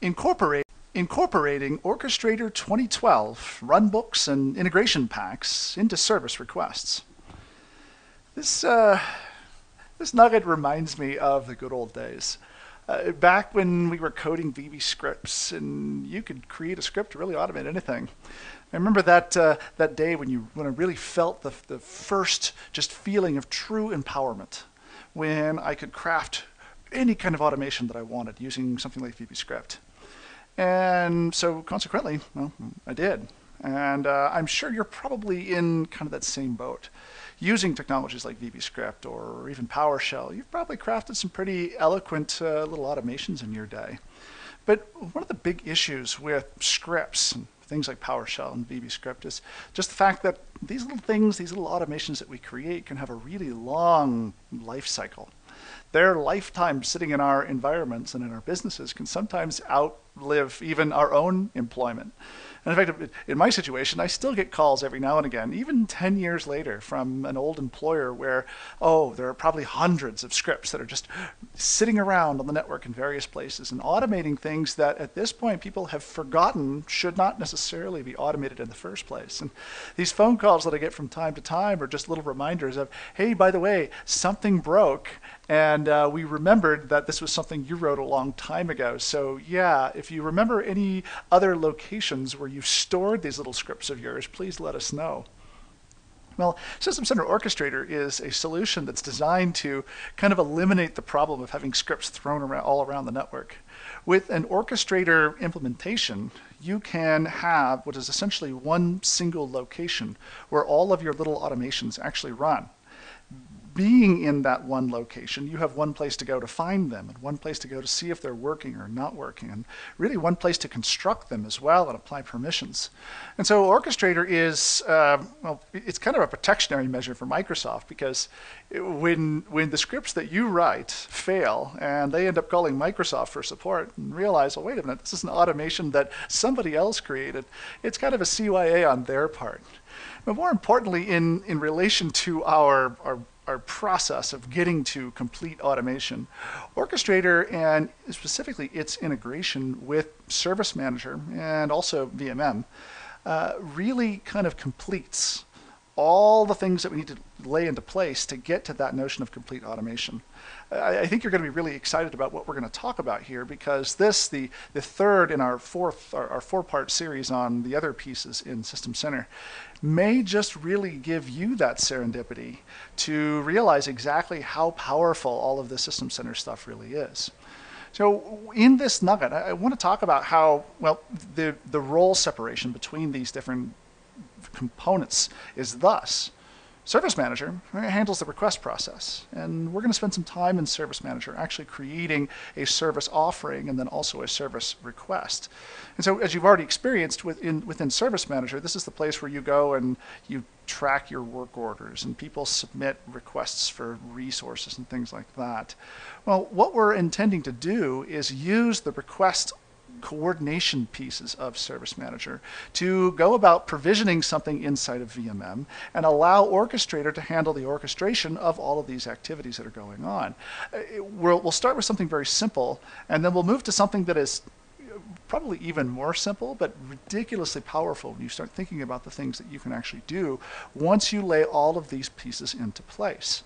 Incorporating Orchestrator 2012 runbooks and integration packs into service requests. This nugget reminds me of the good old days. Back when we were coding VB scripts and you could create a script to really automate anything. I remember that day when I really felt the first just feeling of true empowerment, when I could craft any kind of automation that I wanted using something like VB script. And so consequently, well, I did. And I'm sure you're probably in kind of that same boat. Using technologies like VBScript or even PowerShell, you've probably crafted some pretty eloquent little automations in your day. But one of the big issues with scripts and things like PowerShell and VBScript is just the fact that these little things, these little automations that we create can have a really long life cycle. Their lifetime sitting in our environments and in our businesses can sometimes outlive even our own employment. And in fact, in my situation, I still get calls every now and again, even 10 years later, from an old employer where, oh, there are probably hundreds of scripts that are just sitting around on the network in various places and automating things that at this point people have forgotten should not necessarily be automated in the first place. And these phone calls that I get from time to time are just little reminders of, hey, by the way, something broke, and we remembered that this was something you wrote a long time ago. So yeah, if you remember any other locations where you've stored these little scripts of yours, please let us know. Well, System Center Orchestrator is a solution that's designed to kind of eliminate the problem of having scripts thrown around all around the network. With an Orchestrator implementation, you can have what is essentially one single location where all of your little automations actually run. Being in that one location, you have one place to go to find them and one place to go to see if they're working or not working, and really one place to construct them as well and apply permissions. And so Orchestrator is, well, it's kind of a protectionary measure for Microsoft, because when the scripts that you write fail and they end up calling Microsoft for support and realize, oh, wait a minute, this is an automation that somebody else created, it's kind of a CYA on their part. But more importantly, in relation to our process of getting to complete automation, Orchestrator, and specifically its integration with Service Manager and also VMM, really kind of completes all the things that we need to lay into place to get to that notion of complete automation. I think you're going to be really excited about what we're going to talk about here, because this, the third in our four-part series on the other pieces in System Center, may just really give you that serendipity to realize exactly how powerful all of the System Center stuff really is. So in this nugget, I want to talk about how, well, the role separation between these different components is thus. Service Manager handles the request process, and we're going to spend some time in Service Manager actually creating a service offering and then also a service request. And so, as you've already experienced within Service Manager, this is the place where you go and you track your work orders and people submit requests for resources and things like that. Well, what we're intending to do is use the request coordination pieces of Service Manager to go about provisioning something inside of VMM and allow Orchestrator to handle the orchestration of all of these activities that are going on. We'll start with something very simple, and then we'll move to something that is probably even more simple, but ridiculously powerful when you start thinking about the things that you can actually do once you lay all of these pieces into place.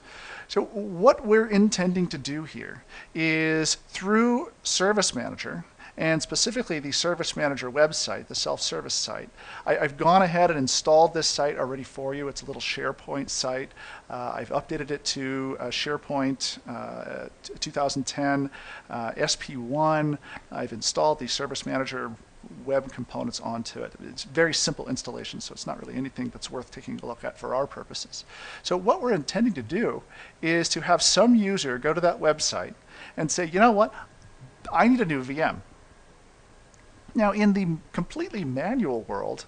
So what we're intending to do here is, through Service Manager, and specifically the Service Manager website, the self-service site, I've gone ahead and installed this site already for you. It's a little SharePoint site. I've updated it to SharePoint 2010 SP1. I've installed the Service Manager web components onto it. It's very simple installation, so it's not really anything that's worth taking a look at for our purposes. So what we're intending to do is to have some user go to that website and say, you know what, I need a new VM. Now, in the completely manual world,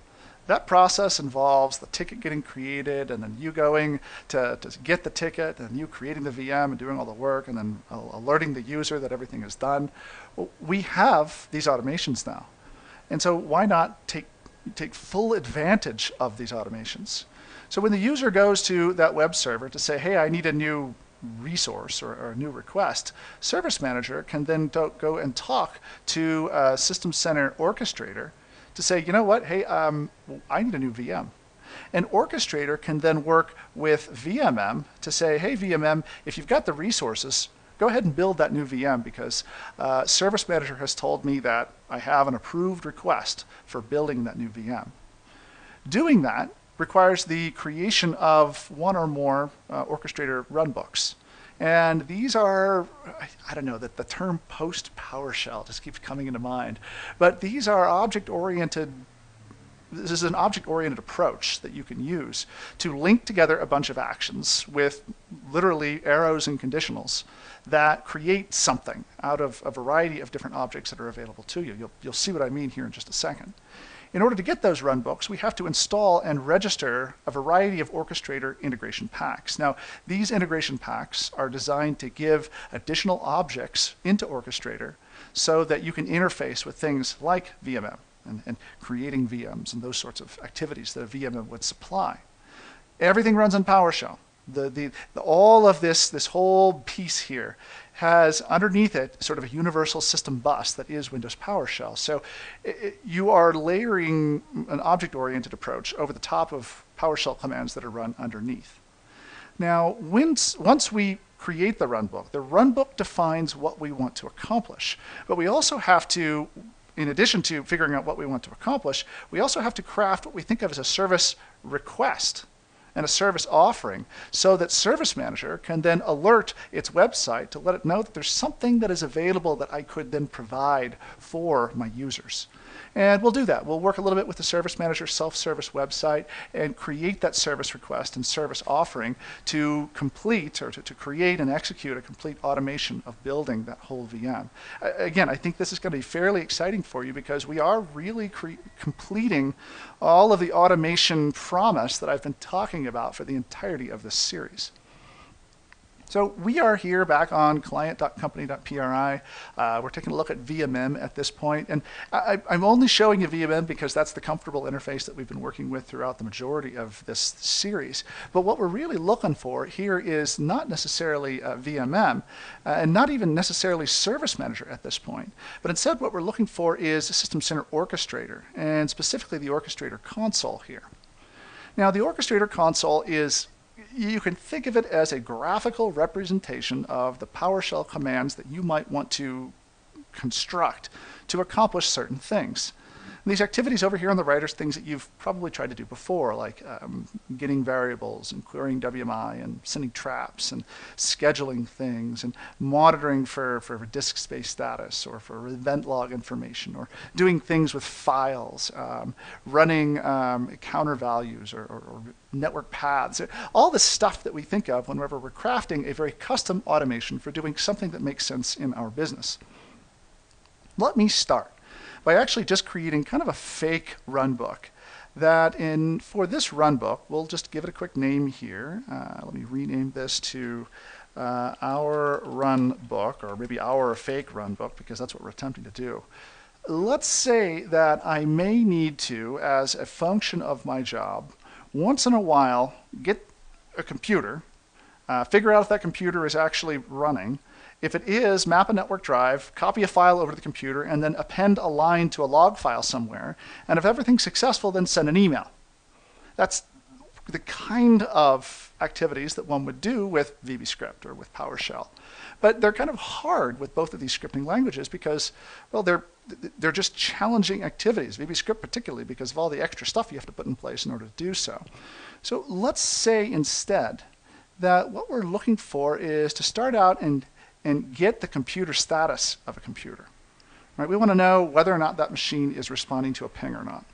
that process involves the ticket getting created, and then you going to get the ticket, and you creating the VM and doing all the work, and then alerting the user that everything is done. Well, we have these automations now. And so why not take full advantage of these automations? So when the user goes to that web server to say, hey, I need a new resource or a new request, Service Manager can then go and talk to System Center Orchestrator to say, you know what, hey, I need a new VM. And Orchestrator can then work with VMM to say, hey, VMM, if you've got the resources, go ahead and build that new VM because Service Manager has told me that I have an approved request for building that new VM. Doing that requires the creation of one or more Orchestrator runbooks. And these are, I don't know, that the term post-PowerShell just keeps coming into mind, but these are object-oriented. This is an object-oriented approach that you can use to link together a bunch of actions with literally arrows and conditionals that create something out of a variety of different objects that are available to you. You'll see what I mean here in just a second. In order to get those runbooks, we have to install and register a variety of Orchestrator integration packs. Now, these integration packs are designed to give additional objects into Orchestrator so that you can interface with things like VMM and creating VMs and those sorts of activities that a VMM would supply. Everything runs on PowerShell. All of this whole piece here has underneath it sort of a universal system bus that is Windows PowerShell. So you are layering an object-oriented approach over the top of PowerShell commands that are run underneath. Now, once we create the runbook defines what we want to accomplish. But we also have to, in addition to figuring out what we want to accomplish, we also have to craft what we think of as a service request and a service offering so that Service Manager can then alert its website to let it know that there's something that is available that I could then provide for my users. And we'll do that. We'll work a little bit with the Service Manager self-service website and create that service request and service offering to complete or to create and execute a complete automation of building that whole VM. Again, I think this is going to be fairly exciting for you because we are really completing all of the automation promise that I've been talking about for the entirety of this series. So we are here back on client.company.pri. We're taking a look at VMM at this point. And I'm only showing you VMM because that's the comfortable interface that we've been working with throughout the majority of this series. But what we're really looking for here is not necessarily VMM and not even necessarily Service Manager at this point. But instead what we're looking for is a System Center Orchestrator, and specifically the Orchestrator console here. Now the Orchestrator console is, you can think of it as a graphical representation of the PowerShell commands that you might want to construct to accomplish certain things. And these activities over here on the right are things that you've probably tried to do before, like getting variables and querying WMI and sending traps and scheduling things and monitoring for disk space status or for event log information or doing things with files, running counter values or network paths, all the stuff that we think of whenever we're crafting a very custom automation for doing something that makes sense in our business. Let me start by actually just creating kind of a fake runbook that for this runbook, we'll just give it a quick name here. Let me rename this to our runbook, or maybe our fake runbook, because that's what we're attempting to do. Let's say that I may need to, as a function of my job, once in a while get a computer, figure out if that computer is actually running. If it is, map a network drive, copy a file over to the computer, and then append a line to a log file somewhere. And if everything's successful, then send an email. That's the kind of activities that one would do with VBScript or with PowerShell. But they're kind of hard with both of these scripting languages because, well, they're just challenging activities, VBScript particularly, because of all the extra stuff you have to put in place in order to do so. So let's say instead that what we're looking for is to start out and get the computer status of a computer. Right? We want to know whether or not that machine is responding to a ping or not.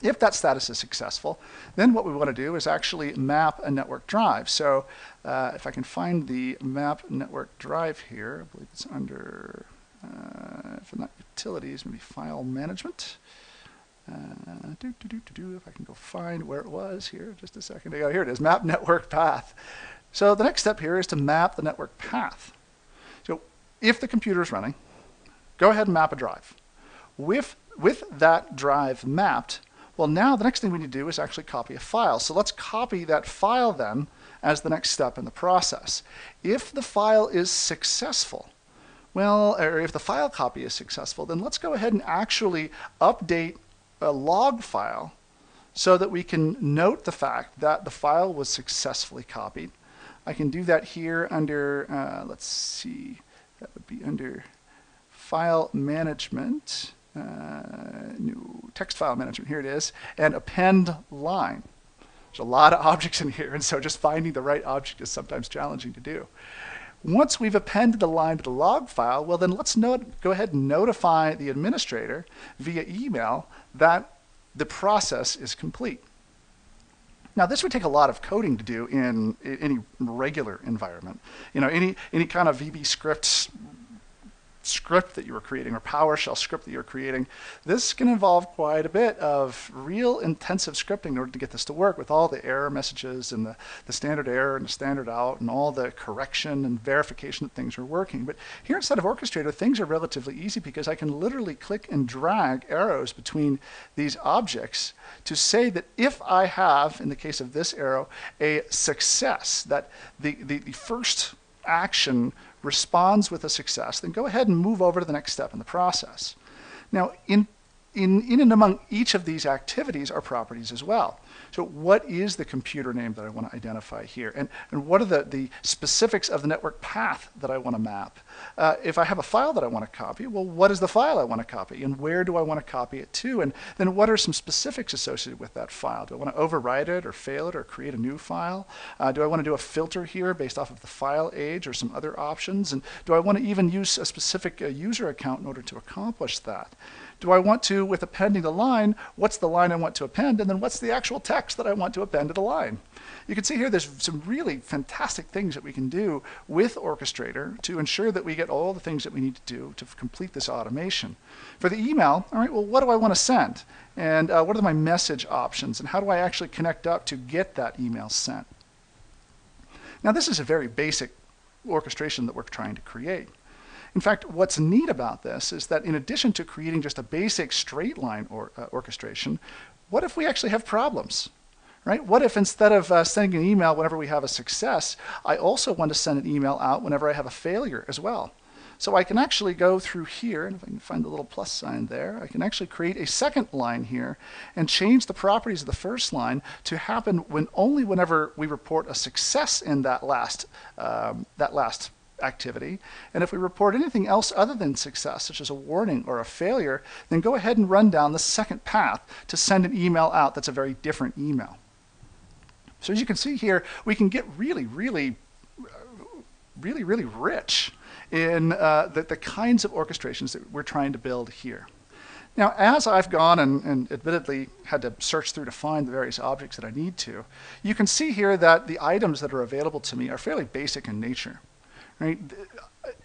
If that status is successful, then what we want to do is actually map a network drive. So if I can find the map network drive here, I believe it's under, if not utilities, maybe file management. If I can go find where it was here, just a second ago. Here it is, map network path. So the next step here is to map the network path. So if the computer is running, go ahead and map a drive. With that drive mapped, well, now the next thing we need to do is actually copy a file. So let's copy that file then as the next step in the process. If the file is successful, well, or if the file copy is successful, then let's go ahead and actually update a log file so that we can note the fact that the file was successfully copied. I can do that here under, let's see, that would be under File Management, new text file management, here it is, and append line. There's a lot of objects in here, and so just finding the right object is sometimes challenging to do. Once we've appended the line to the log file, well then let's go ahead and notify the administrator via email that the process is complete. Now this would take a lot of coding to do in any regular environment. You know, any kind of VB script that you were creating or PowerShell script that you're creating, this can involve quite a bit of real intensive scripting in order to get this to work, with all the error messages and the standard error and the standard out and all the correction and verification that things are working. But here inside of Orchestrator, things are relatively easy because I can literally click and drag arrows between these objects to say that if I have, in the case of this arrow, a success, that the first action responds with a success, then go ahead and move over to the next step in the process. Now, in and among each of these activities are properties as well. So what is the computer name that I want to identify here? And what are the specifics of the network path that I want to map? If I have a file that I want to copy, well, what is the file I want to copy? And where do I want to copy it to? And then what are some specifics associated with that file? Do I want to overwrite it or fail it or create a new file? Do I want to do a filter here based off of the file age or some other options? And do I want to even use a specific user account in order to accomplish that? Do I want to, with appending the line, what's the line I want to append, and then what's the actual text that I want to append to the line? You can see here there's some really fantastic things that we can do with Orchestrator to ensure that we get all the things that we need to do to complete this automation. For the email, all right, well, what do I want to send? And what are my message options? And how do I actually connect up to get that email sent? Now, this is a very basic orchestration that we're trying to create. In fact, what's neat about this is that in addition to creating just a basic straight line orchestration, what if we actually have problems? Right? What if instead of sending an email whenever we have a success, I also want to send an email out whenever I have a failure as well? So I can actually go through here, and if I can find the little plus sign there, I can actually create a second line here and change the properties of the first line to happen only whenever we report a success in that last activity. And if we report anything else other than success, such as a warning or a failure, then go ahead and run down the second path to send an email out that's a very different email. So as you can see here, we can get really rich in the kinds of orchestrations that we're trying to build here. Now, as I've gone and admittedly had to search through to find the various objects that I need to, you can see here that the items that are available to me are fairly basic in nature. Right?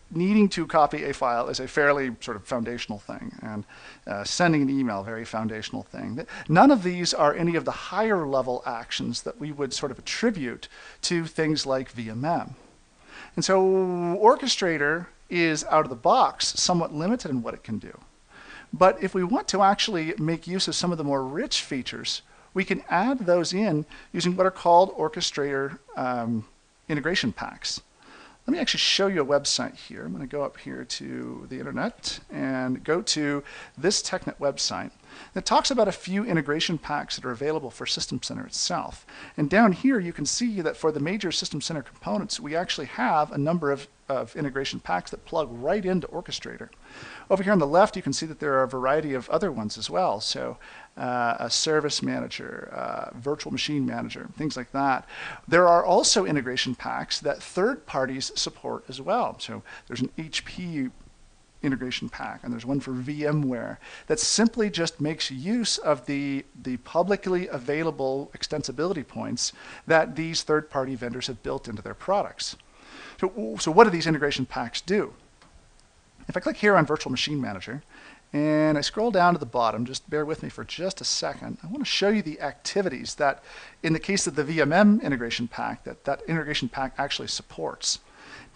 Needing to copy a file is a fairly sort of foundational thing, and sending an email, very foundational thing. None of these are any of the higher level actions that we would sort of attribute to things like VMM. And so Orchestrator is out of the box somewhat limited in what it can do. But if we want to actually make use of some of the more rich features, we can add those in using what are called Orchestrator integration packs. Let me actually show you a website here. I'm going to go up here to the internet and go to this TechNet website that talks about a few integration packs that are available for System Center itself. And down here you can see that for the major System Center components, we actually have a number of integration packs that plug right into Orchestrator. Over here on the left, you can see that there are a variety of other ones as well. So a service manager, virtual machine manager, things like that. There are also integration packs that third parties support as well. So there's an HP integration pack, and there's one for VMware that simply just makes use of the publicly available extensibility points that these third-party vendors have built into their products. So what do these integration packs do? If I click here on Virtual Machine Manager and I scroll down to the bottom, just bear with me for just a second, I want to show you the activities that, in the case of the VMM integration pack, that integration pack actually supports.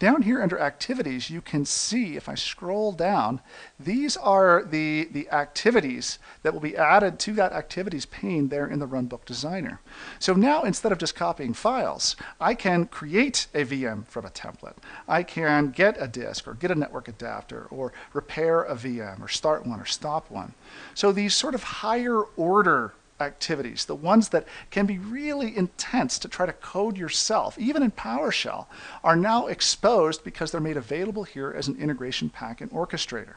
Down here under activities, you can see, if I scroll down, these are the activities that will be added to that activities pane there in the Runbook Designer. So now, instead of just copying files, I can create a VM from a template. I can get a disk or get a network adapter or repair a VM or start one or stop one. So these sort of higher order activities, the ones that can be really intense to try to code yourself, even in PowerShell, are now exposed because they're made available here as an integration pack in Orchestrator.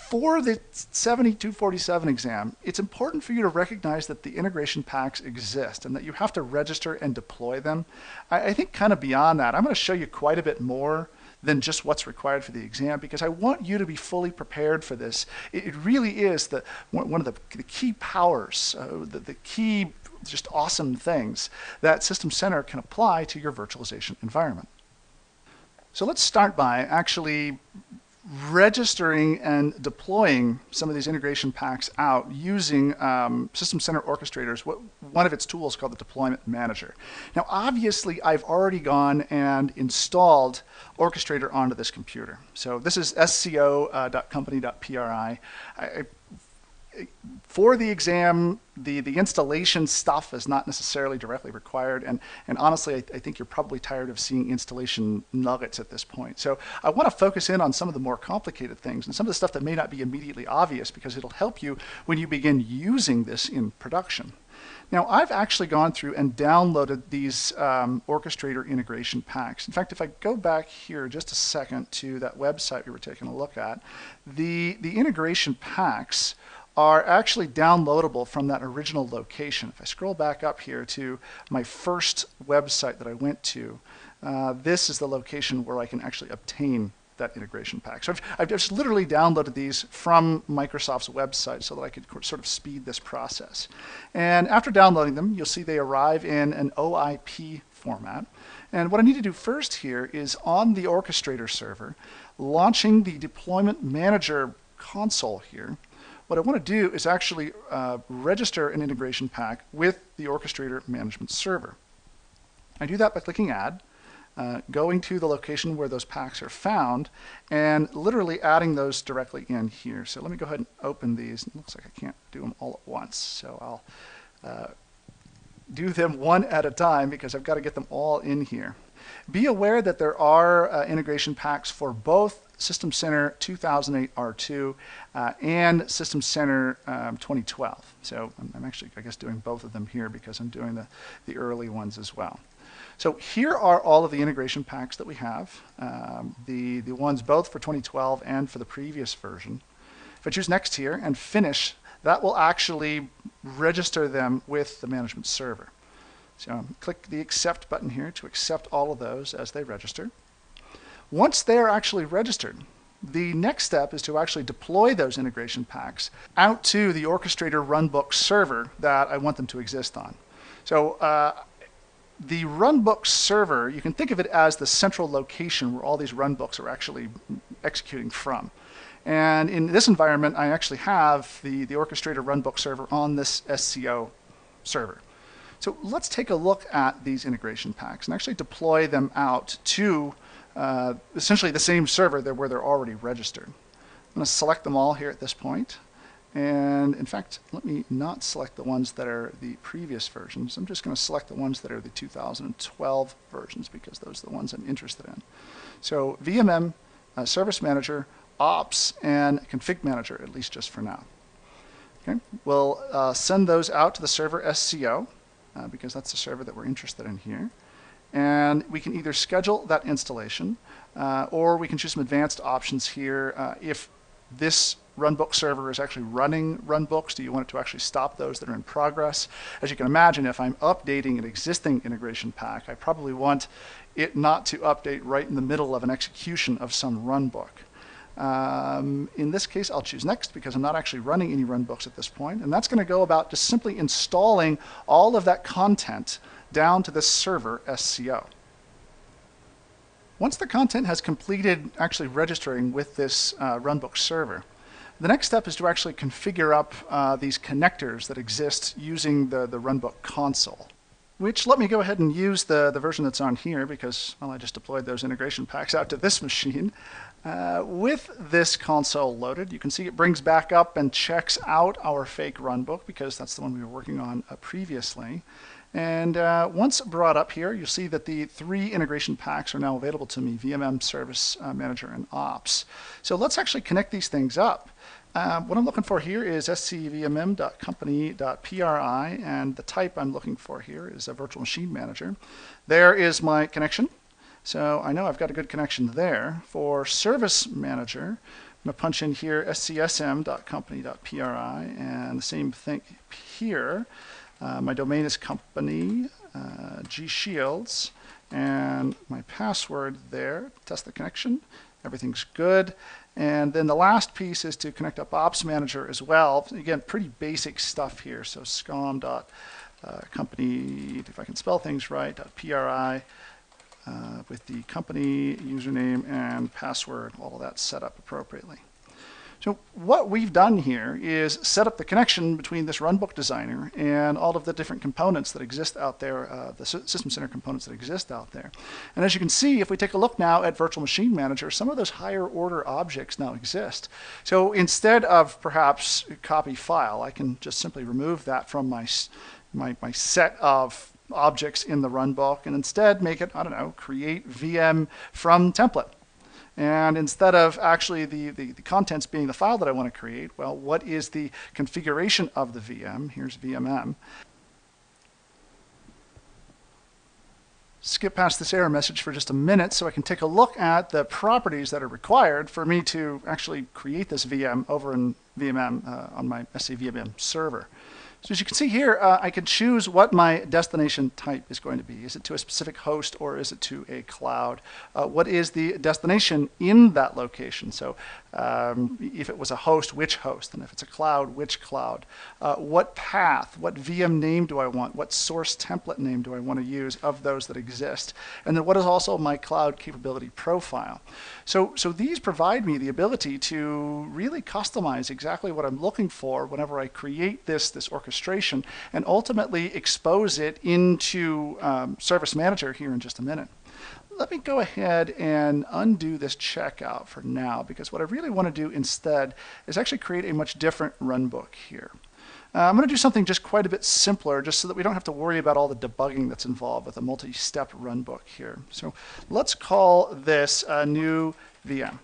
For the 7247 exam, it's important for you to recognize that the integration packs exist and that you have to register and deploy them. I think kind of beyond that, I'm going to show you quite a bit more than just what's required for the exam, because I want you to be fully prepared for this. It really is one of the key powers, the key just awesome things that System Center can apply to your virtualization environment. So let's start by actually registering and deploying some of these integration packs out using System Center Orchestrator's one of its tools called the Deployment Manager. Now, obviously, I've already gone and installed Orchestrator onto this computer. So this is sco.company.pri. For the exam, the installation stuff is not necessarily directly required, and honestly, I think you're probably tired of seeing installation nuggets at this point. So I want to focus in on some of the more complicated things and some of the stuff that may not be immediately obvious, because it'll help you when you begin using this in production. Now, I've actually gone through and downloaded these Orchestrator integration packs. In fact, if I go back here just a second to that website we were taking a look at, the integration packs are actually downloadable from that original location. If I scroll back up here to my first website that I went to, this is the location where I can actually obtain that integration pack. So I've just literally downloaded these from Microsoft's website so that I could sort of speed this process. And after downloading them, you'll see they arrive in an OIP format. And what I need to do first here is, on the Orchestrator server, launching the Deployment Manager console here, what I want to do is actually register an integration pack with the Orchestrator management server. I do that by clicking Add, going to the location where those packs are found, and literally adding those directly in here. So let me go ahead and open these. It looks like I can't do them all at once, so I'll do them one at a time because I've got to get them all in here. Be aware that there are integration packs for both System Center 2008 R2 and System Center 2012. So I'm actually, I guess, doing both of them here because I'm doing the early ones as well. So here are all of the integration packs that we have, the ones both for 2012 and for the previous version. If I choose Next here and Finish, that will actually register them with the management server. So click the Accept button here to accept all of those as they register. Once they are actually registered, the next step is to actually deploy those integration packs out to the Orchestrator Runbook server that I want them to exist on. So the Runbook server, you can think of it as the central location where all these runbooks are actually executing from. And in this environment, I actually have the Orchestrator Runbook server on this SCO server. So let's take a look at these integration packs and actually deploy them out to essentially the same server where they're already registered. I'm going to select them all here at this point. And in fact, let me not select the ones that are the previous versions. I'm just going to select the ones that are the 2012 versions because those are the ones I'm interested in. So VMM, Service Manager, Ops, and Config Manager, at least just for now. Okay, we'll send those out to the server SCO because that's the server that we're interested in here. And we can either schedule that installation or we can choose some advanced options here. If this runbook server is actually running runbooks, do you want it to actually stop those that are in progress? As you can imagine, if I'm updating an existing integration pack, I probably want it not to update right in the middle of an execution of some runbook. In this case, I'll choose Next because I'm not actually running any runbooks at this point, and that's going to go about just simply installing all of that content down to this server SCO. Once the content has completed actually registering with this runbook server, the next step is to actually configure up these connectors that exist using the runbook console. which let me go ahead and use the version that's on here because, well, I just deployed those integration packs out to this machine. With this console loaded, you can see it brings back up and checks out our fake runbook because that's the one we were working on previously. And once brought up here, you'll see that the 3 integration packs are now available to me: VMM, Service Manager, and Ops. So let's actually connect these things up. What I'm looking for here is scvmm.company.pri, and the type I'm looking for here is a virtual machine manager. There is my connection. So I know I've got a good connection there. For Service Manager, I'm going to punch in here scsm.company.pri, and the same thing here. My domain is company, gshields, and my password there. Test the connection. Everything's good. And then the last piece is to connect up Ops Manager as well. Again, pretty basic stuff here. So scom.company, if I can spell things right, .pri, with the company username and password, all of that set up appropriately. So what we've done here is set up the connection between this runbook designer and all of the different components that exist out there, the System Center components that exist out there. And as you can see, if we take a look now at Virtual Machine Manager, some of those higher order objects now exist. So instead of perhaps copy file, I can just simply remove that from my set of objects in the runbook and instead make it, I don't know, create VM from template. And instead of actually the contents being the file that I want to create, well, what is the configuration of the VM? Here's VMM. Skip past this error message for just a minute so I can take a look at the properties that are required for me to actually create this VM over in VMM on my scVMM server. So as you can see here, I can choose what my destination type is going to be. Is it to a specific host or is it to a cloud? What is the destination in that location? So if it was a host, which host? And if it's a cloud, which cloud? What path? What VM name do I want? What source template name do I want to use of those that exist? And then what is also my cloud capability profile? So these provide me the ability to really customize exactly what I'm looking for whenever I create this orchestration and ultimately expose it into Service Manager here in just a minute. Let me go ahead and undo this checkout for now because what I really want to do instead is actually create a much different runbook here. I'm going to do something just quite a bit simpler just so that we don't have to worry about all the debugging that's involved with a multi-step runbook here. So let's call this a new VM.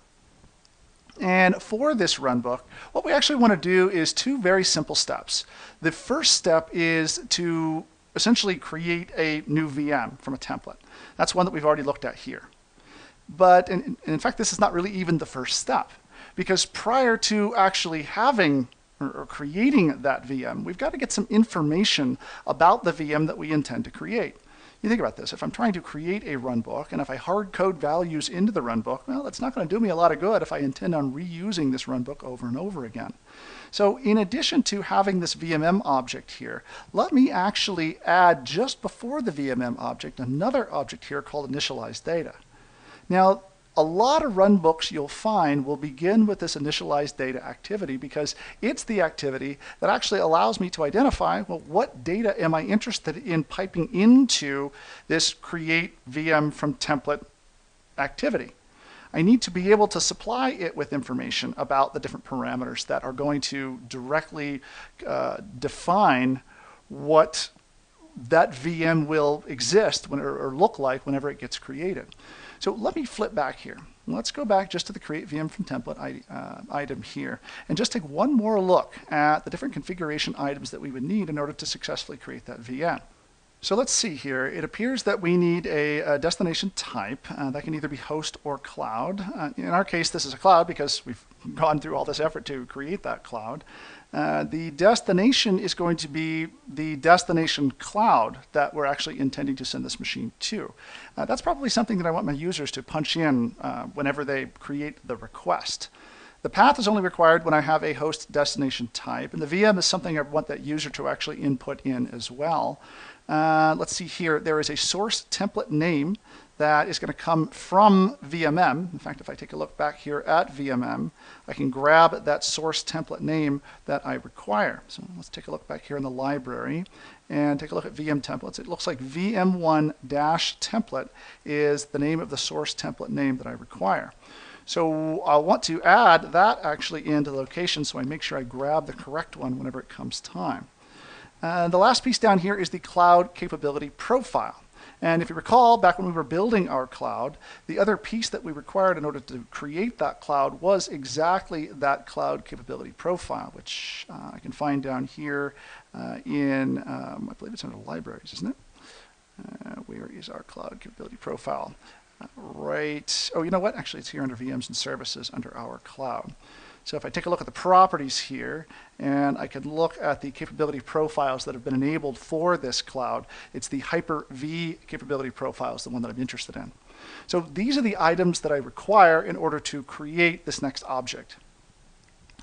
And for this runbook, what we actually want to do is 2 very simple steps. The first step is to essentially create a new VM from a template. That's one that we've already looked at here. But in fact, this is not really even the first step, because prior to actually having or creating that VM, we've got to get some information about the VM that we intend to create. You think about this. If I'm trying to create a runbook and if I hard code values into the runbook, well, that's not going to do me a lot of good if I intend on reusing this runbook over and over again. So in addition to having this VMM object here, let me actually add just before the VMM object another object here called initialize data. Now, a lot of runbooks you'll find will begin with this initialize data activity because it's the activity that actually allows me to identify, well, what data am I interested in piping into this create VM from template activity. I need to be able to supply it with information about the different parameters that are going to directly define what that VM will exist or look like whenever it gets created. So let me flip back here. Let's go back just to the create VM from template item here and just take one more look at the different configuration items that we would need in order to successfully create that VM. So let's see here. It appears that we need a destination type that can either be host or cloud. In our case, this is a cloud because we've gone through all this effort to create that cloud. The destination is going to be the destination cloud that we're actually intending to send this machine to. That's probably something that I want my users to punch in whenever they create the request. The path is only required when I have a host destination type, and the VM is something I want that user to actually input in as well. Let's see here. There is a source template name that is going to come from VMM. In fact, if I take a look back here at VMM, I can grab that source template name that I require. So let's take a look back here in the library and take a look at VM templates. It looks like VM1-template is the name of the source template name that I require. So I'll want to add that actually into the location so I make sure I grab the correct one whenever it comes time. The last piece down here is the cloud capability profile. And if you recall, back when we were building our cloud, the other piece that we required in order to create that cloud was exactly that cloud capability profile, which I can find down here in, I believe it's under libraries, isn't it? Where is our cloud capability profile? Right, oh, you know what? Actually, it's here under VMs and services under our cloud. So if I take a look at the properties here, and I can look at the capability profiles that have been enabled for this cloud, it's the Hyper-V capability profiles, the one that I'm interested in. So these are the items that I require in order to create this next object.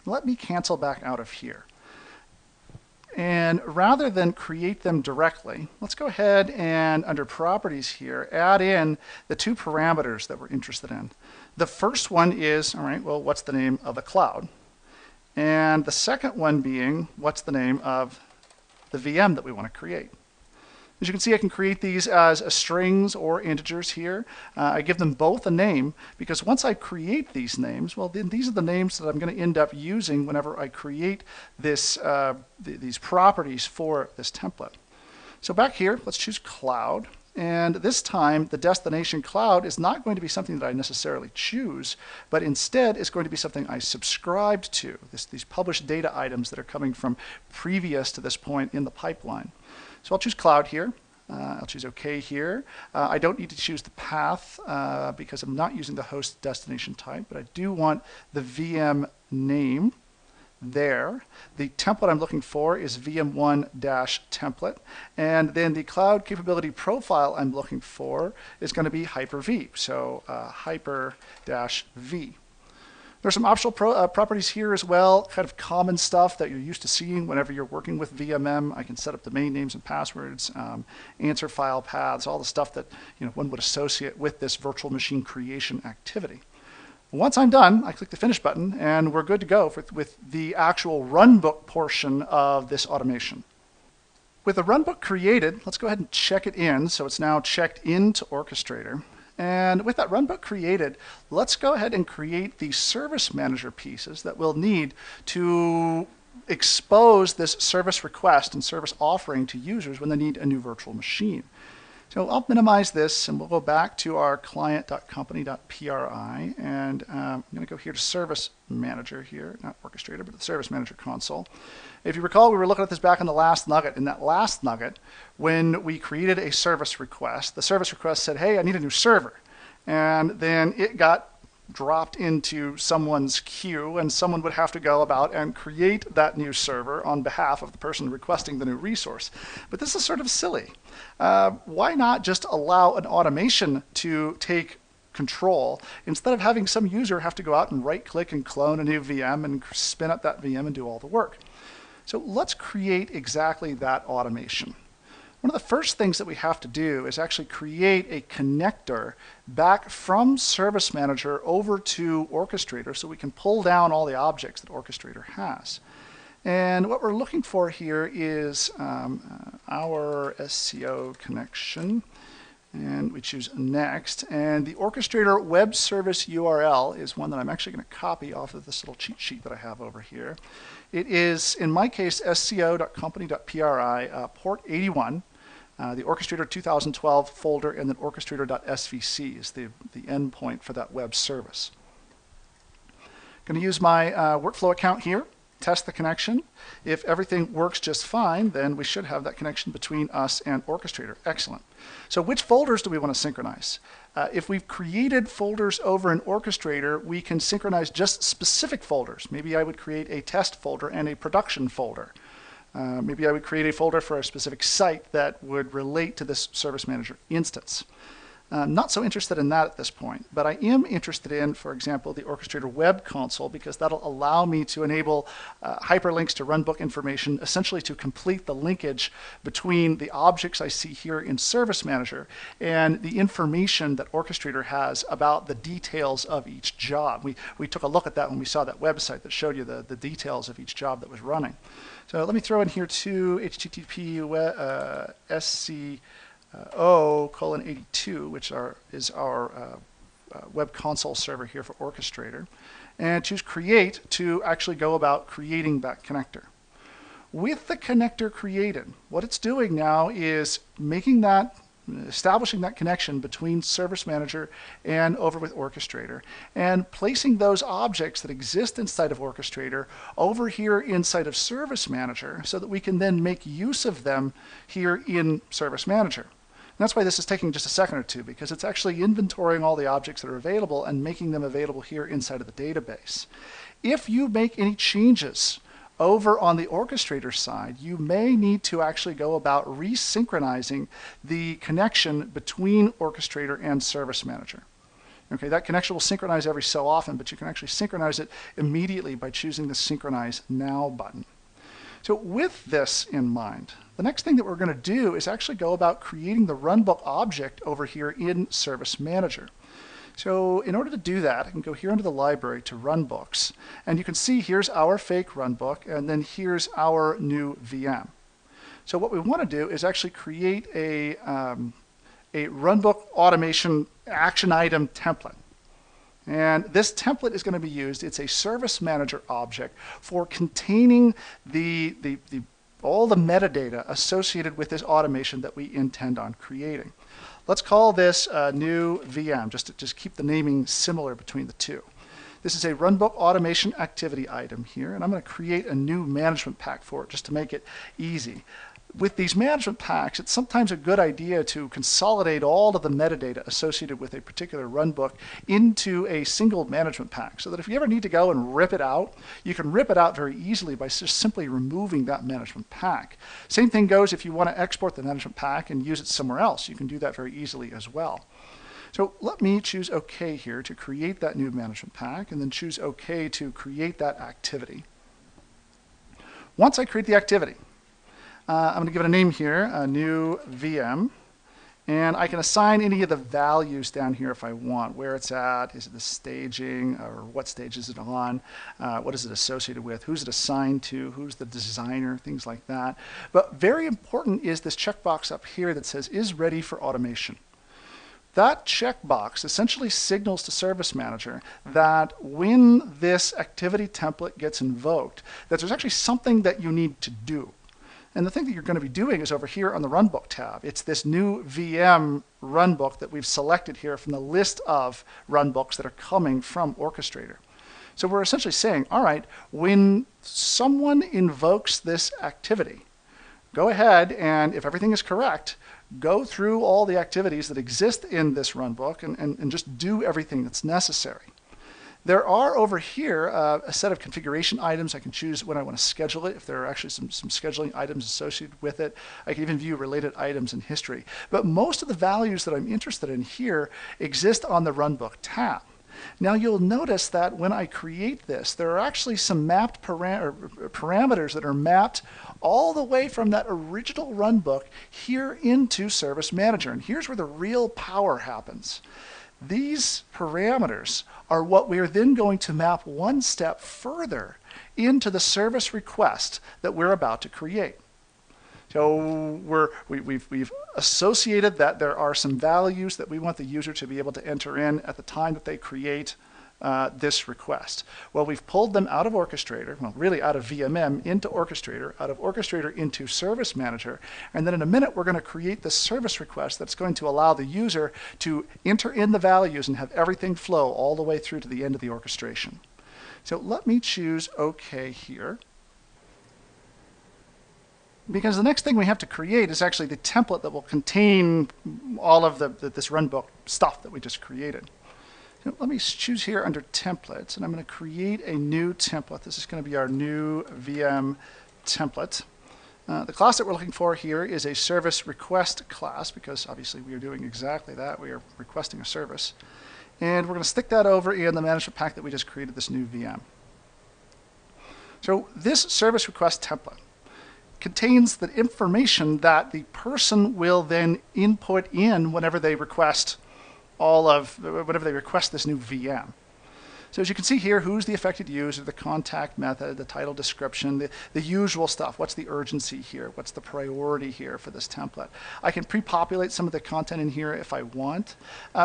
Let me cancel back out of here. And rather than create them directly, let's go ahead and under properties here, add in the two parameters that we're interested in. The first one is, all right, well, what's the name of the cloud? And the second one being, what's the name of the VM that we want to create? As you can see, I can create these as strings or integers here. I give them both a name because once I create these names, well, then these are the names that I'm going to end up using whenever I create this, these properties for this template. So back here, let's choose cloud. And this time, the destination cloud is not going to be something that I necessarily choose, but instead is going to be something I subscribed to, these published data items that are coming from previous to this point in the pipeline. So I'll choose cloud here. I'll choose OK here. I don't need to choose the path because I'm not using the host destination type, but I do want the VM name there. The template I'm looking for is VM1-template, and then the cloud capability profile I'm looking for is going to be Hyper-V, so Hyper-V. There's some optional properties here as well, kind of common stuff that you're used to seeing whenever you're working with VMM. I can set up domain names and passwords, answer file paths, all the stuff that one would associate with this virtual machine creation activity. Once I'm done, I click the Finish button, and we're good to go with the actual runbook portion of this automation. With the runbook created, let's go ahead and check it in. So it's now checked into Orchestrator. And with that runbook created, let's go ahead and create the service manager pieces that we'll need to expose this service request and service offering to users when they need a new virtual machine. So I'll minimize this and we'll go back to our client.company.pri, and I'm going to go here to Service Manager here, not Orchestrator, but the Service Manager console. If you recall, we were looking at this back in the last nugget. In that last nugget, when we created a service request, the service request said, hey, I need a new server. And then it got dropped into someone's queue, and someone would have to go about and create that new server on behalf of the person requesting the new resource. But this is sort of silly. Why not just allow an automation to take control instead of having some user have to go out and right-click and clone a new VM and spin up that VM and do all the work? So let's create exactly that automation. One of the first things that we have to do is actually create a connector back from Service Manager over to Orchestrator so we can pull down all the objects that Orchestrator has. And what we're looking for here is our SCO connection, and we choose Next. And the Orchestrator web service URL is one that I'm actually going to copy off of this little cheat sheet that I have over here. It is, in my case, sco.company.pri, port 81. The Orchestrator 2012 folder, and then orchestrator.svc is the endpoint for that web service. Going to use my workflow account here, test the connection. If everything works just fine, then we should have that connection between us and Orchestrator. Excellent. So which folders do we want to synchronize? If we've created folders over in Orchestrator, we can synchronize just specific folders. Maybe I would create a test folder and a production folder. Maybe I would create a folder for a specific site that would relate to this Service Manager instance. I'm not so interested in that at this point, but I am interested in, for example, the Orchestrator web console, because that'll allow me to enable hyperlinks to runbook information, essentially to complete the linkage between the objects I see here in Service Manager and the information that Orchestrator has about the details of each job. We took a look at that when we saw that website that showed you the details of each job that was running. So let me throw in here too, HTTP SCO:82, which is our web console server here for Orchestrator, and choose Create to actually go about creating that connector. With the connector created, what it's doing now is establishing that connection between Service Manager and over with Orchestrator, and placing those objects that exist inside of Orchestrator over here inside of Service Manager so that we can then make use of them here in Service Manager. And that's why this is taking just a second or two, because it's actually inventorying all the objects that are available and making them available here inside of the database. If you make any changes over on the Orchestrator side, you may need to actually go about resynchronizing the connection between Orchestrator and Service Manager. Okay, that connection will synchronize every so often, but you can actually synchronize it immediately by choosing the Synchronize Now button. So with this in mind, the next thing that we're going to do is actually go about creating the runbook object over here in Service Manager. So in order to do that, I can go here into the library to runbooks, and you can see here's our fake runbook, and then here's our new VM. So what we want to do is actually create a runbook automation action item template. And this template is going to be used, it's a Service Manager object for containing all the metadata associated with this automation that we intend on creating. Let's call this a new VM, just to keep the naming similar between the two. This is a runbook automation activity item here, and I'm going to create a new management pack for it just to make it easy. With these management packs, it's sometimes a good idea to consolidate all of the metadata associated with a particular runbook into a single management pack, so that if you ever need to go and rip it out, you can rip it out very easily by just simply removing that management pack. Same thing goes if you want to export the management pack and use it somewhere else. You can do that very easily as well. So let me choose OK here to create that new management pack, and then choose OK to create that activity. Once I create the activity, I'm going to give it a name here, a new VM, and I can assign any of the values down here if I want, where it's at, is it the staging, or what stage is it on, what is it associated with, who's it assigned to, who's the designer, things like that. But very important is this checkbox up here that says is ready for automation. That checkbox essentially signals to Service Manager that when this activity template gets invoked, that there's actually something that you need to do. And the thing that you're going to be doing is over here on the Runbook tab. It's this new VM runbook that we've selected here from the list of runbooks that are coming from Orchestrator. So we're essentially saying, all right, when someone invokes this activity, go ahead and, if everything is correct, go through all the activities that exist in this runbook and just do everything that's necessary. There are over here a set of configuration items. I can choose when I want to schedule it, if there are actually some scheduling items associated with it. I can even view related items in history. But most of the values that I'm interested in here exist on the Runbook tab. Now you'll notice that when I create this, there are actually some mapped parameters that are mapped all the way from that original runbook here into Service Manager. And here's where the real power happens. These parameters are what we are then going to map one step further into the service request that we're about to create. So we've associated that there are some values that we want the user to be able to enter in at the time that they create this request. Well, we've pulled them out of Orchestrator, well, really out of VMM into Orchestrator, out of Orchestrator into Service Manager, and then in a minute we're going to create the service request that's going to allow the user to enter in the values and have everything flow all the way through to the end of the orchestration. So let me choose OK here, because the next thing we have to create is actually the template that will contain all of this runbook stuff that we just created. So let me choose here under templates, and I'm going to create a new template. This is going to be our new VM template. The class that we're looking for here is a service request class, because obviously we are doing exactly that. We are requesting a service. And we're going to stick that over in the management pack that we just created, this new VM. So this service request template contains the information that the person will then input in whenever they request this new VM. So as you can see here, who's the affected user, the contact method, the title description, the usual stuff. What's the urgency here? What's the priority here for this template? I can pre-populate some of the content in here if I want.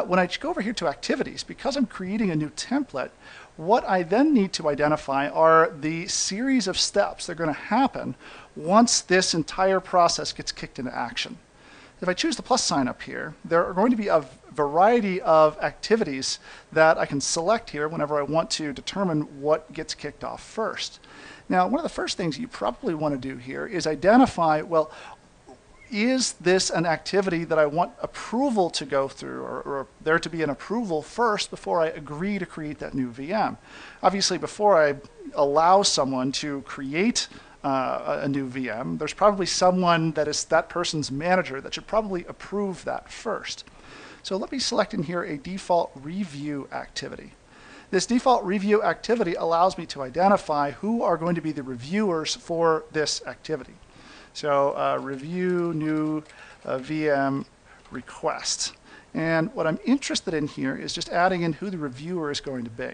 When I go over here to activities, because I'm creating a new template, what I then need to identify are the series of steps that are going to happen once this entire process gets kicked into action. If I choose the plus sign up here, there are going to be a variety of activities that I can select here whenever I want to determine what gets kicked off first. Now, one of the first things you probably want to do here is identify, well, is this an activity that I want approval to go through, or there to be an approval first before I agree to create that new VM? Obviously, before I allow someone to create a new VM, there's probably someone that is that person's manager that should probably approve that first. So let me select in here a default review activity. This default review activity allows me to identify who are going to be the reviewers for this activity. So review new VM request. And what I'm interested in here is just adding in who the reviewer is going to be.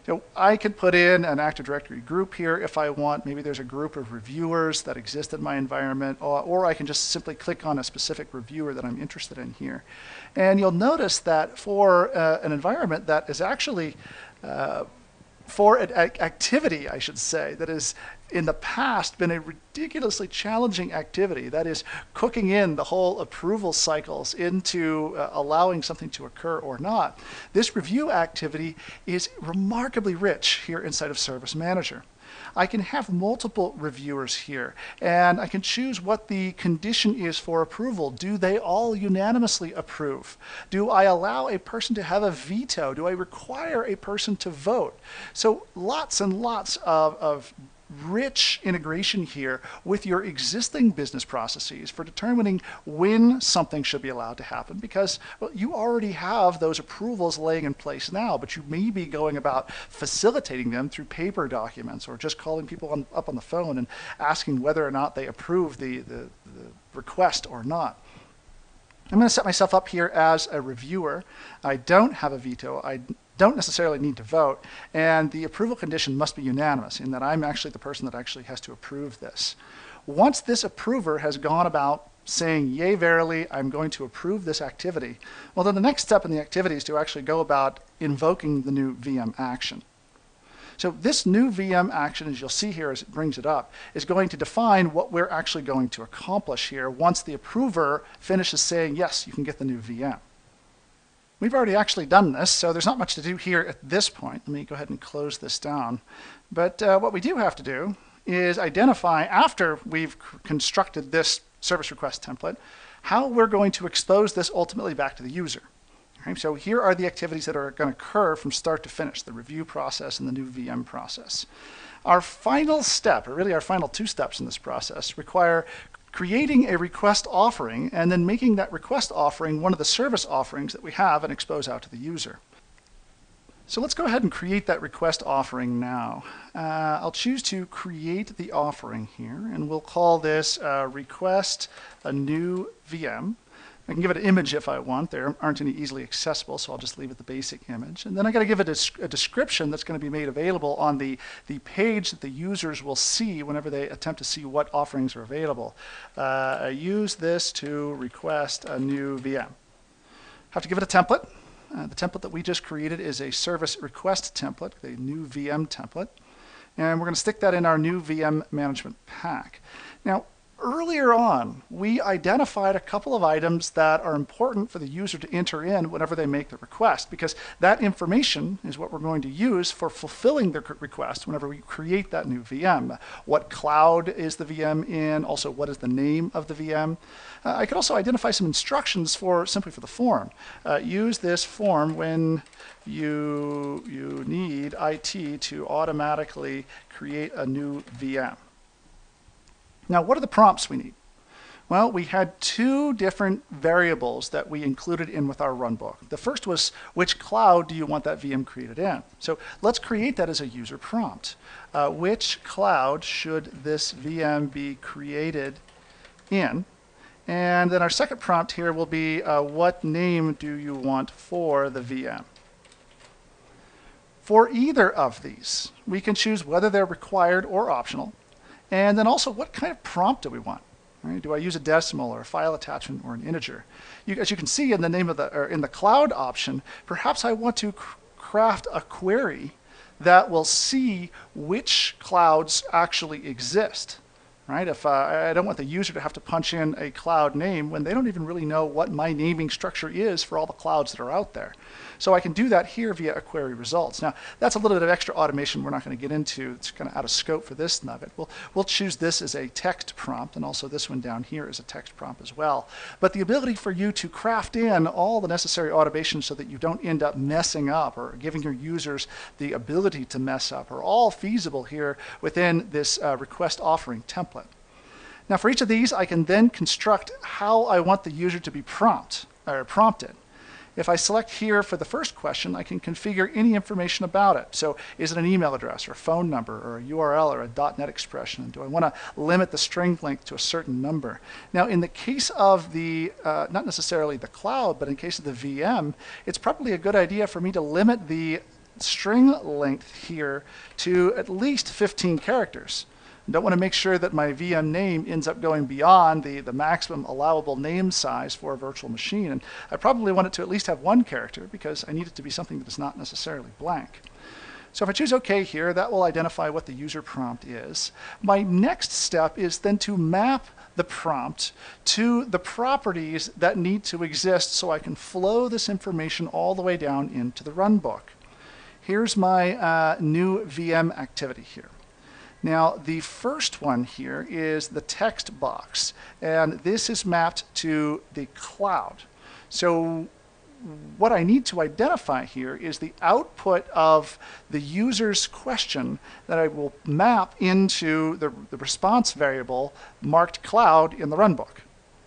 So I could put in an Active Directory group here if I want. Maybe there's a group of reviewers that exist in my environment, or I can just simply click on a specific reviewer that I'm interested in here. And you'll notice that for an environment that is actually for an activity, I should say, that is in the past been a ridiculously challenging activity, that is cooking in the whole approval cycles into allowing something to occur or not. This review activity is remarkably rich here inside of Service Manager. I can have multiple reviewers here, and I can choose what the condition is for approval. Do they all unanimously approve? Do I allow a person to have a veto? Do I require a person to vote? So lots and lots of rich integration here with your existing business processes for determining when something should be allowed to happen, because well, you already have those approvals laying in place now, but you may be going about facilitating them through paper documents or just calling people up on the phone and asking whether or not they approve the request or not. I'm going to set myself up here as a reviewer. I don't have a veto. I don't necessarily need to vote, and the approval condition must be unanimous in that I'm actually the person that actually has to approve this. Once this approver has gone about saying, yea, verily, I'm going to approve this activity, well, then the next step in the activity is to actually go about invoking the new VM action. So this new VM action, as you'll see here as it brings it up, is going to define what we're actually going to accomplish here once the approver finishes saying, yes, you can get the new VM. We've already actually done this, so there's not much to do here at this point. Let me go ahead and close this down. But what we do have to do is identify, after we've constructed this service request template, how we're going to expose this ultimately back to the user. Okay, so here are the activities that are going to occur from start to finish, the review process and the new VM process. Our final step, or really our final two steps in this process, require creating a request offering and then making that request offering one of the service offerings that we have and expose out to the user. So let's go ahead and create that request offering now. I'll choose to create the offering here, and we'll call this request a new VM. I can give it an image if I want. There aren't any easily accessible, so I'll just leave it the basic image. And then I got to give it a description that's going to be made available on the page that the users will see whenever they attempt to see what offerings are available. I use this to request a new VM. Have to give it a template. The template that we just created is a service request template, a new VM template. And we're going to stick that in our new VM management pack. Now, earlier on, we identified a couple of items that are important for the user to enter in whenever they make the request, because that information is what we're going to use for fulfilling the request whenever we create that new VM. What cloud is the VM in? Also, what is the name of the VM? I could also identify some instructions simply for the form. Use this form when you need IT to automatically create a new VM. Now, what are the prompts we need? Well, we had two different variables that we included in with our runbook. The first was, which cloud do you want that VM created in? So let's create that as a user prompt. Which cloud should this VM be created in? And then our second prompt here will be, what name do you want for the VM? For either of these, we can choose whether they're required or optional. And then also, what kind of prompt do we want? Right? Do I use a decimal or a file attachment or an integer? As you can see in the name of in the cloud option, perhaps I want to craft a query that will see which clouds actually exist. Right? If I don't want the user to have to punch in a cloud name when they don't even really know what my naming structure is for all the clouds that are out there. So I can do that here via a query results. Now, that's a little bit of extra automation we're not going to get into. It's kind of out of scope for this nugget. We'll choose this as a text prompt, and also this one down here is a text prompt as well. But the ability for you to craft in all the necessary automation so that you don't end up messing up or giving your users the ability to mess up are all feasible here within this request offering template. Now, for each of these, I can then construct how I want the user to be prompted. If I select here for the first question, I can configure any information about it. So is it an email address or a phone number or a URL or a .NET expression? Do I want to limit the string length to a certain number? Now, in the case of the, not necessarily the cloud, but in case of the VM, it's probably a good idea for me to limit the string length here to at least 15 characters. I don't want to make sure that my VM name ends up going beyond the maximum allowable name size for a virtual machine. And I probably want it to at least have one character because I need it to be something that is not necessarily blank. So if I choose OK here, that will identify what the user prompt is. My next step is then to map the prompt to the properties that need to exist so I can flow this information all the way down into the runbook. Here's my new VM activity here. Now, the first one here is the text box, and this is mapped to the cloud. So what I need to identify here is the output of the user's question that I will map into the response variable marked cloud in the runbook.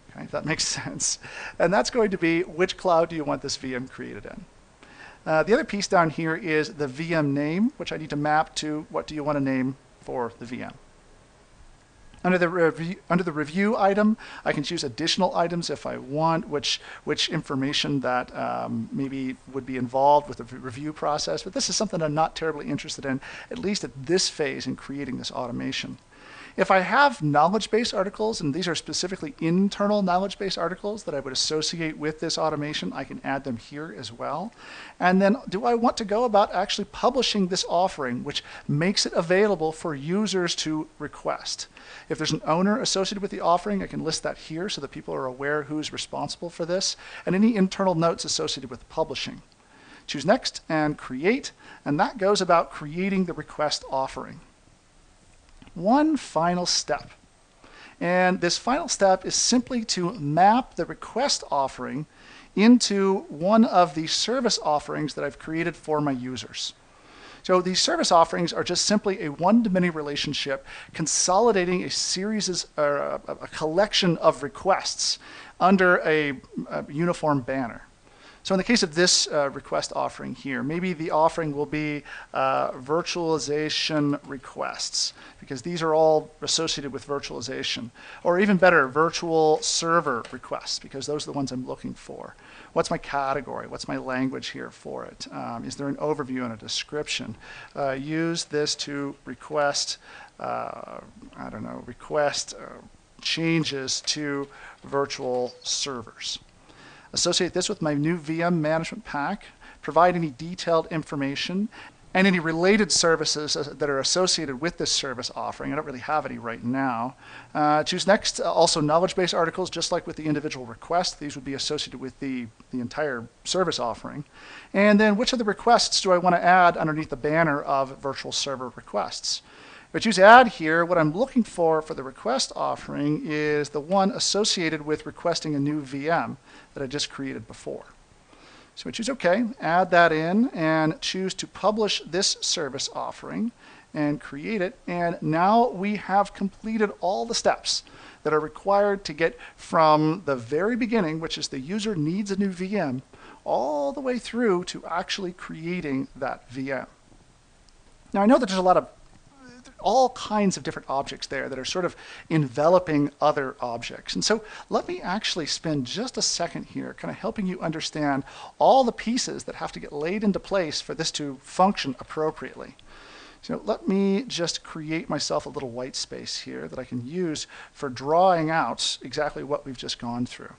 Okay, if that makes sense. And that's going to be, which cloud do you want this VM created in? The other piece down here is the VM name, which I need to map to what do you want to name for the VM. Under the review item, I can choose additional items if I want, which information that maybe would be involved with the review process. But this is something I'm not terribly interested in, at least at this phase in creating this automation. If I have knowledge base articles, and these are specifically internal knowledge base articles that I would associate with this automation, I can add them here as well. And then do I want to go about actually publishing this offering, which makes it available for users to request? If there's an owner associated with the offering, I can list that here so that people are aware who's responsible for this, and any internal notes associated with publishing. Choose Next and Create, and that goes about creating the request offering. One final step. And this final step is simply to map the request offering into one of the service offerings that I've created for my users. So these service offerings are just simply a one-to-many relationship consolidating a series, or a collection of requests under a uniform banner. So in the case of this request offering here, maybe the offering will be virtualization requests, because these are all associated with virtualization. Or even better, virtual server requests, because those are the ones I'm looking for. What's my category? What's my language here for it? Is there an overview and a description? Use this to request, request changes to virtual servers. Associate this with my new VM management pack, provide any detailed information, and any related services that are associated with this service offering. I don't really have any right now. Choose Next. Also knowledge base articles, just like with the individual request. These would be associated with the entire service offering. And then which of the requests do I want to add underneath the banner of virtual server requests? If I choose Add here, what I'm looking for the request offering is the one associated with requesting a new VM that I just created before. So I choose OK, add that in, and choose to publish this service offering. and create it. And now we have completed all the steps that are required to get from the very beginning, which is the user needs a new VM, all the way through to actually creating that VM. Now I know that there's a lot of all kinds of different objects there that are sort of enveloping other objects. And so let me actually spend just a second here kind of helping you understand all the pieces that have to get laid into place for this to function appropriately. So let me just create myself a little white space here that I can use for drawing out exactly what we've just gone through.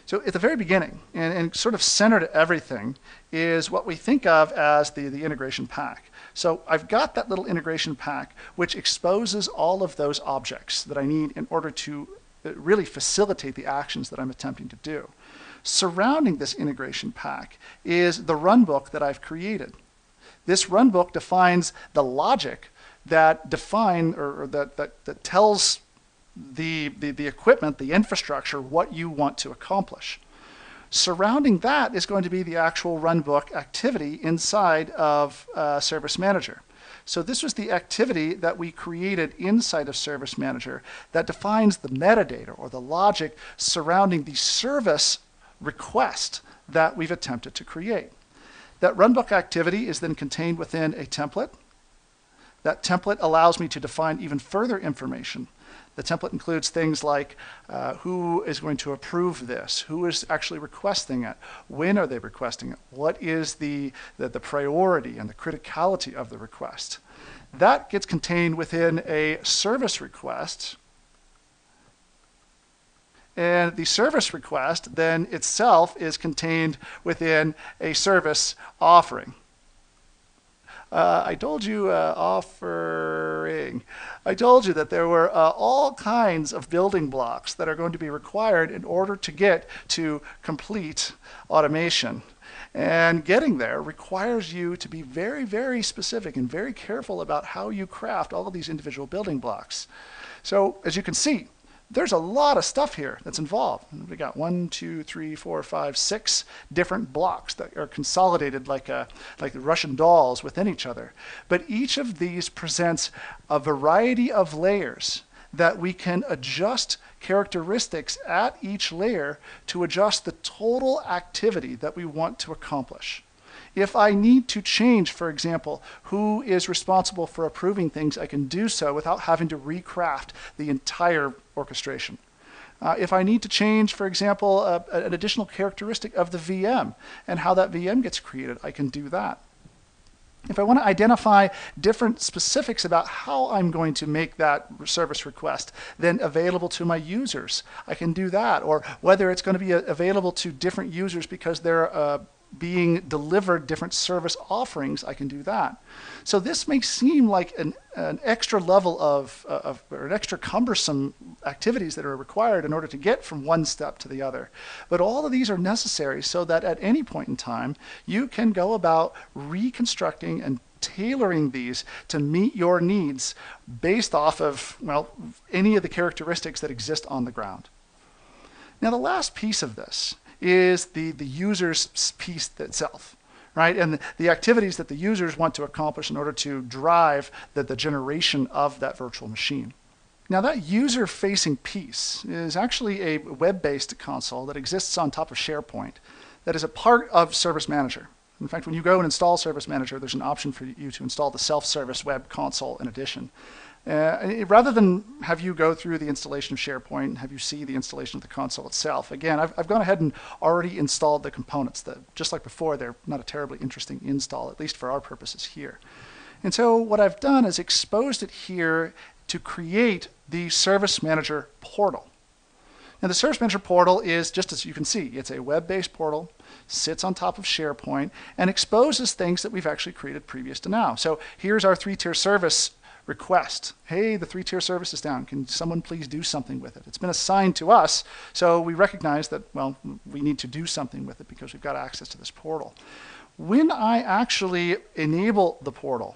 So at the very beginning, and sort of center to everything, is what we think of as the integration pack. So I've got that little integration pack which exposes all of those objects that I need in order to really facilitate the actions that I'm attempting to do. Surrounding this integration pack is the runbook that I've created. This runbook defines the logic that that tells the equipment, the infrastructure, what you want to accomplish. Surrounding that is going to be the actual runbook activity inside of Service Manager. So this was the activity that we created inside of Service Manager that defines the metadata or the logic surrounding the service request that we've attempted to create. That runbook activity is then contained within a template. That template allows me to define even further information. The template includes things like who is going to approve this, who is actually requesting it, when are they requesting it, what is the priority and the criticality of the request. That gets contained within a service request. And the service request then itself is contained within a service offering. I told you offering. I told you that there were all kinds of building blocks that are going to be required in order to get to complete automation. And getting there requires you to be very, very specific and very careful about how you craft all of these individual building blocks. So as you can see, there's a lot of stuff here that's involved. We got 1, 2, 3, 4, 5, 6 different blocks that are consolidated like the Russian dolls within each other. But each of these presents a variety of layers that we can adjust characteristics at each layer to adjust the total activity that we want to accomplish. If I need to change, for example, who is responsible for approving things, I can do so without having to recraft the entire orchestration. If I need to change, for example, an additional characteristic of the VM and how that VM gets created, I can do that. If I want to identify different specifics about how I'm going to make that service request then available to my users, I can do that. Or whether it's going to be available to different users because they're being delivered different service offerings, I can do that. So this may seem like an extra level or an extra cumbersome activities that are required in order to get from one step to the other. But all of these are necessary so that at any point in time, you can go about reconstructing and tailoring these to meet your needs based off of, well, any of the characteristics that exist on the ground. Now, the last piece of this is the user's piece itself, right? And the activities that the users want to accomplish in order to drive the generation of that virtual machine. Now that user-facing piece is actually a web-based console that exists on top of SharePoint that is a part of Service Manager. In fact, when you go and install Service Manager, there's an option for you to install the self-service web console in addition. Rather than have you go through the installation of SharePoint and have you see the installation of the console itself, again, I've gone ahead and already installed the components that, just like before, they're not a terribly interesting install, at least for our purposes here. And so what I've done is exposed it here to create the Service Manager portal. Now the Service Manager portal is, just as you can see, it's a web-based portal, sits on top of SharePoint, and exposes things that we've actually created previous to now. So here's our 3-tier service request. Hey, the 3-tier service is down. Can someone please do something with it? It's been assigned to us, so we recognize that, well, we need to do something with it because we've got access to this portal. When I actually enable the portal,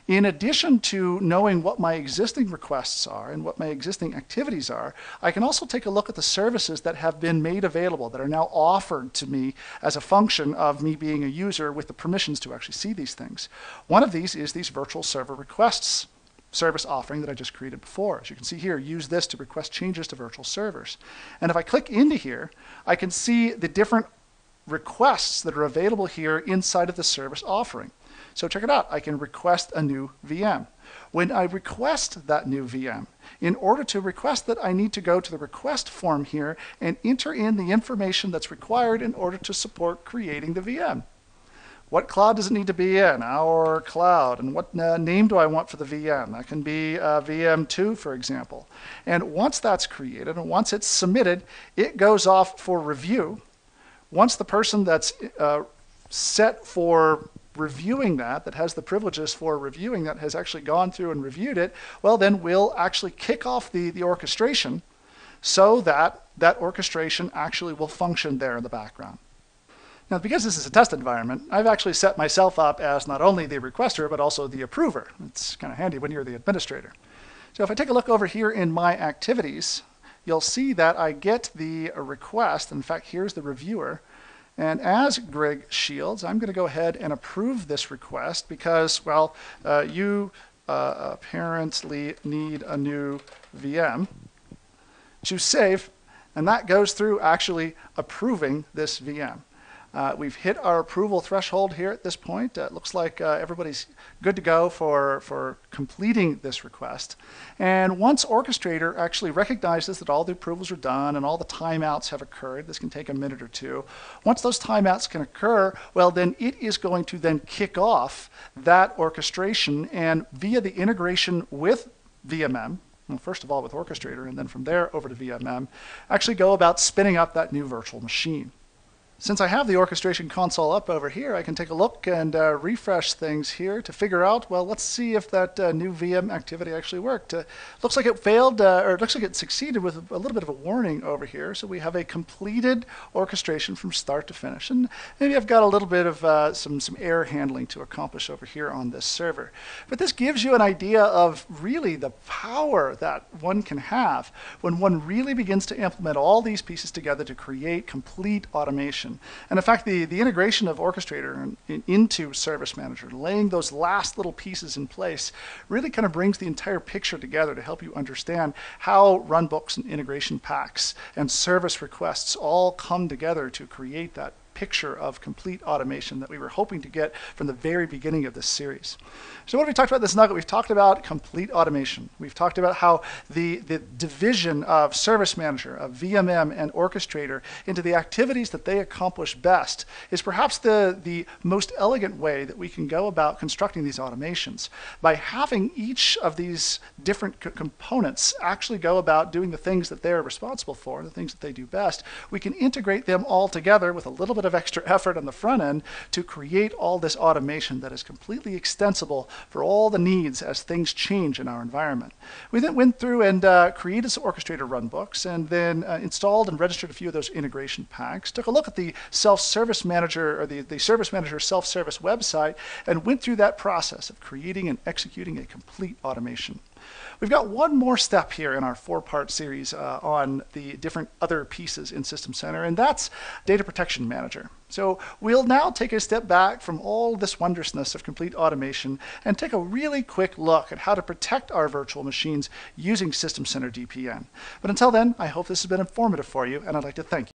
In addition to knowing what my existing requests are and what my existing activities are, I can also take a look at the services that have been made available, that are now offered to me as a function of me being a user with the permissions to actually see these things. One of these is these virtual server requests service offering that I just created before. As you can see here, use this to request changes to virtual servers. And if I click into here, I can see the different requests that are available here inside of the service offering. So check it out. I can request a new VM. When I request that new VM, in order to request that, I need to go to the request form here and enter in the information that's required in order to support creating the VM. What cloud does it need to be in? Our cloud. And what name do I want for the VM? That can be VM2, for example. And once that's created and once it's submitted, it goes off for review. Once the person that's set for reviewing that has the privileges for reviewing that, has actually gone through and reviewed it, well, then we'll actually kick off the orchestration so that that orchestration actually will function there in the background. Now, because this is a test environment, I've actually set myself up as not only the requester, but also the approver. It's kind of handy when you're the administrator. So if I take a look over here in my activities, you'll see that I get the request. In fact, here's the reviewer. And as Greg Shields, I'm going to go ahead and approve this request because, well, you apparently need a new VM. Choose Save, and that goes through actually approving this VM. We've hit our approval threshold here at this point. It looks like everybody's good to go for completing this request. And once Orchestrator actually recognizes that all the approvals are done and all the timeouts have occurred, this can take a minute or two. Once those timeouts can occur, well, then it is going to then kick off that orchestration, and via the integration with VMM, well, first of all with Orchestrator, and then from there over to VMM, actually go about spinning up that new virtual machine. Since I have the orchestration console up over here, I can take a look and refresh things here to figure out, well, let's see if that new VM activity actually worked. Looks like it failed, or it looks like it succeeded with a little bit of a warning over here. So we have a completed orchestration from start to finish. And maybe I've got a little bit of some error handling to accomplish over here on this server. But this gives you an idea of really the power that one can have when one really begins to implement all these pieces together to create complete automation. And in fact, the integration of Orchestrator into Service Manager, laying those last little pieces in place, really kind of brings the entire picture together to help you understand how runbooks and integration packs and service requests all come together to create that picture of complete automation that we were hoping to get from the very beginning of this series. So what have we talked about this nugget? We've talked about complete automation. We've talked about how the division of Service Manager, of VMM and Orchestrator into the activities that they accomplish best is perhaps the most elegant way that we can go about constructing these automations. By having each of these different components actually go about doing the things that they're responsible for, the things that they do best, we can integrate them all together with a little bit of extra effort on the front end to create all this automation that is completely extensible for all the needs as things change in our environment. We then went through and created some Orchestrator runbooks, and then installed and registered a few of those integration packs, took a look at the self-service manager, or the Service Manager self-service website, and went through that process of creating and executing a complete automation. We've got one more step here in our four-part series on the different other pieces in System Center, and that's Data Protection Manager. So we'll now take a step back from all this wondrousness of complete automation and take a really quick look at how to protect our virtual machines using System Center DPN. But until then, I hope this has been informative for you, and I'd like to thank you.